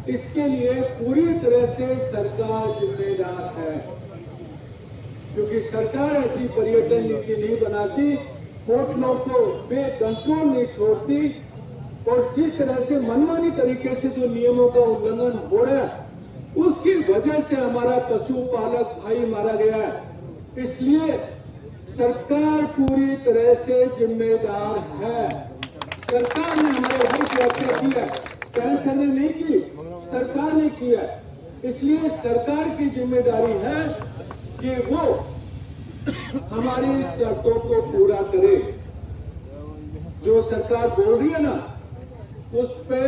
इसके लिए पूरी तरह से सरकार जिम्मेदार है, क्योंकि सरकार ऐसी पर्यटन नीति नहीं बनाती, होटलों को बेकंट्रोल नहीं छोड़ती, और जिस तरह से मनमानी तरीके से जो नियमों का उल्लंघन हो रहा है, उसकी वजह से हमारा पशुपालक भाई मारा गया है। इसलिए सरकार पूरी तरह से जिम्मेदार है। सरकार ने हमारे भाई की हत्या की है, कैंसर ने नहीं की, सरकार ने किया। इसलिए सरकार की जिम्मेदारी है कि वो हमारी शर्तों को पूरा करे। जो सरकार बोल रही है ना, उस पे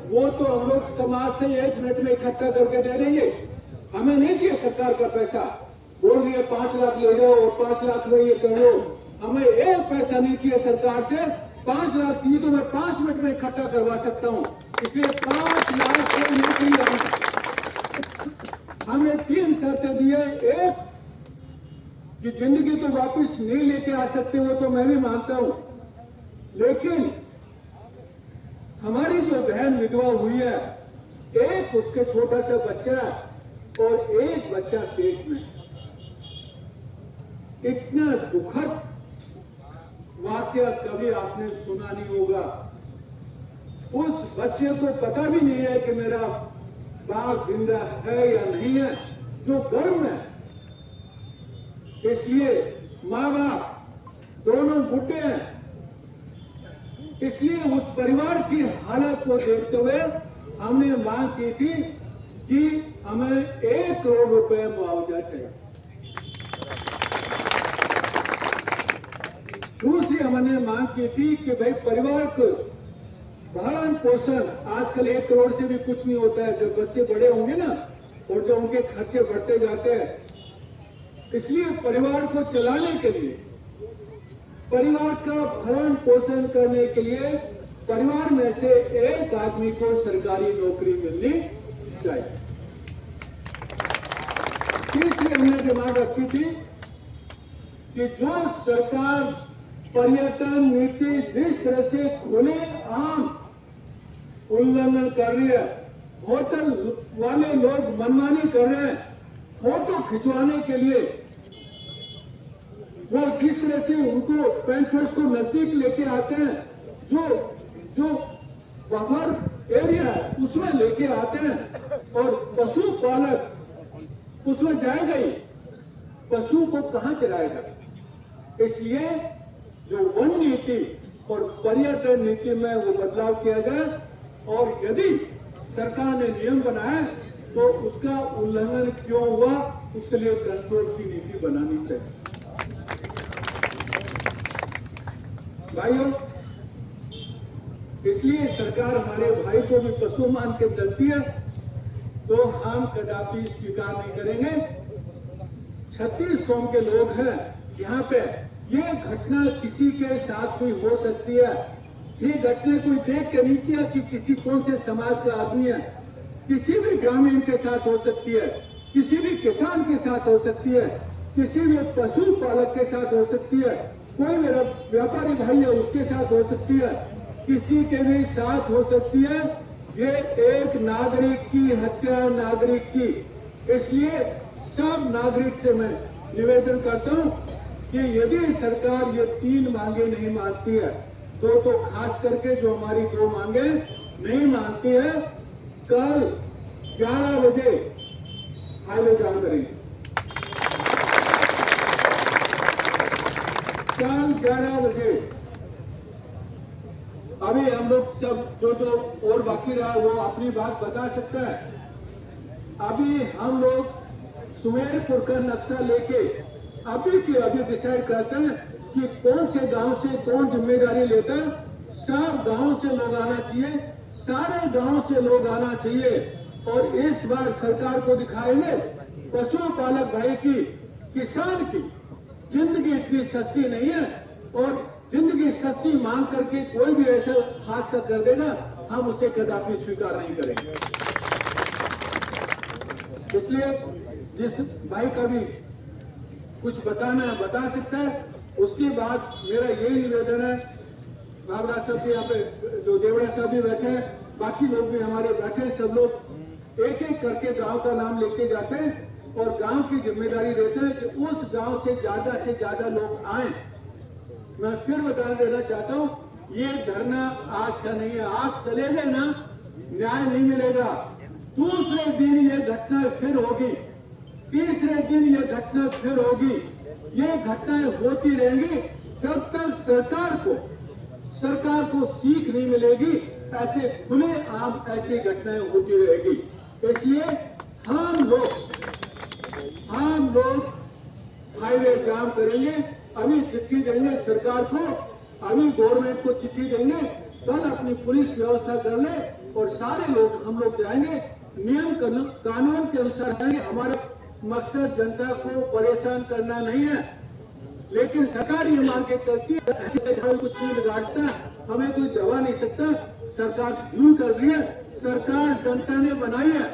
वो तो हम लोग समाज से 1 मिनट में इकट्ठा करके दे देंगे। हमें नहीं चाहिए सरकार का पैसा। बोल रही है 5 लाख ले जाओ और 5 लाख में ये कर लो। हमें एक पैसा नहीं चाहिए सरकार से। 5 लाख चाहिए तो मैं 5 मिनट में इकट्ठा करवा सकता हूँ। इसलिए 5 लाख से नहीं, हमें 3 शर्तें दी है। एक कि जिंदगी तो वापस नहीं लेके आ सकते, वो तो मैं भी मानता हूं, लेकिन हमारी जो बहन विधवा हुई है, एक उसके छोटा सा बच्चा और एक बच्चा पेट में, इतना दुखद वाकया कभी आपने सुना नहीं होगा। उस बच्चे को पता भी नहीं है कि मेरा बाप जिंदा है या नहीं है, जो गर्भ में। इसलिए माँ बाप दोनों बूढ़े हैं। इसलिए उस परिवार की हालत को देखते हुए हमने मांग की थी कि हमें 1 करोड़ रुपए मुआवजा चाहिए। दूसरी हमने मांग की थी कि भाई परिवार को भरण पोषण, आजकल 1 करोड़ से भी कुछ नहीं होता है। जब बच्चे बड़े होंगे ना, और जब उनके खर्चे बढ़ते जाते हैं, इसलिए परिवार को चलाने के लिए, परिवार का भरण पोषण करने के लिए परिवार में से एक आदमी को सरकारी नौकरी मिलनी चाहिए। तीसरी हमने डिमांड रखी थी कि जो सरकार पर्यटन नीति जिस तरह से खुले आम उल्लंघन कर रही है, होटल वाले लोग मनमानी कर रहे हैं, फोटो खिंचवाने के लिए वो जिस तरह से उनको पैंथर्स को नजदीक लेके आते हैं, जो बफर एरिया है उसमें लेके आते हैं, और पशुपालक उसमें जाएगा ही, पशु को कहां चलाएगा। इसलिए जो वन नीति और पर्यटन नीति में वो बदलाव किया जाए, और यदि सरकार ने नियम बनाया तो उसका उल्लंघन क्यों हुआ, उसके लिए कंट्रोल की नीति बनानी चाहिए। भाइयों, इसलिए सरकार हमारे भाई को भी पशु मान के चलती है, तो हम कदापि स्वीकार नहीं करेंगे। 36 कौम के लोग हैं यहाँ पे। ये घटना किसी के साथ भी हो सकती है। ये घटना कोई देख के नहीं किया कि किसी कौन से समाज का आदमी है, किसी भी ग्रामीण के साथ हो सकती है, किसी भी किसान के साथ हो सकती है, किसी भी पशुपालक के साथ हो सकती है, कोई मेरा व्यापारी भाई है उसके साथ हो सकती है, किसी के भी साथ हो सकती है। ये एक नागरिक की हत्या, नागरिक की। इसलिए सब नागरिक से मैं निवेदन करता हूं कि यदि सरकार ये 3 मांगे नहीं मानती है, तो खास करके जो हमारी 2 मांगे नहीं मानती है, कल 11 बजे हाईवे जाम करेंगे। कल 11 बजे। अभी हम लोग सब जो और बाकी रहा वो अपनी बात बता सकता है। अभी हम लोग सुमेरपुर का नक्शा लेके अभी के अभी डिसाइड करते हैं कि कौन से गांव से कौन जिम्मेदारी लेता है। सब गांव से लोग आना चाहिए, सारे गांव से लोग आना चाहिए, और इस बार सरकार को दिखाएंगे पशुपालक भाई की, किसान की जिंदगी इतनी सस्ती नहीं है, और जिंदगी सस्ती मांग करके कोई भी ऐसा हादसा कर देगा, हम उसे कदापि स्वीकार नहीं करेंगे। इसलिए जिस भाई का भी कुछ बताना है बता सकता है। उसके बाद मेरा यही निवेदन है, बाबरा साहब भी यहाँ पे, जो देवड़ा साहब भी बैठे हैं, बाकी लोग भी हमारे बैठे हैं, सब लोग एक एक करके गांव का नाम लेके जाते हैं और गांव की जिम्मेदारी देते हैं कि उस गांव से ज्यादा लोग आए। मैं फिर बता देना चाहता हूं, ये धरना आज का नहीं है। आज चले गए ना, न्याय नहीं मिलेगा। दूसरे दिन ये घटना फिर होगी, तीसरे दिन ये घटना फिर होगी। ये घटनाएं होती रहेंगी जब तक सरकार को सीख नहीं मिलेगी। ऐसे खुले आम ऐसी घटनाएं होती रहेगी। इसलिए हम लोग हाईवे जाम करेंगे। अभी चिट्ठी देंगे सरकार को, अभी गवर्नमेंट को चिट्ठी देंगे, कल अपनी पुलिस व्यवस्था कर ले और सारे लोग हम लोग जाएंगे, नियम कानून के अनुसार जाएंगे। हमारा मकसद जनता को परेशान करना नहीं है, लेकिन सरकार ये मान के चलती है ऐसे कुछ नहीं बिगाड़ता, हमें कोई दबा नहीं सकता। सरकार भूल कर रही है, सरकार जनता ने बनाई है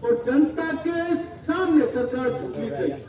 और जनता के सामने सरकार झुकनी चाहिए।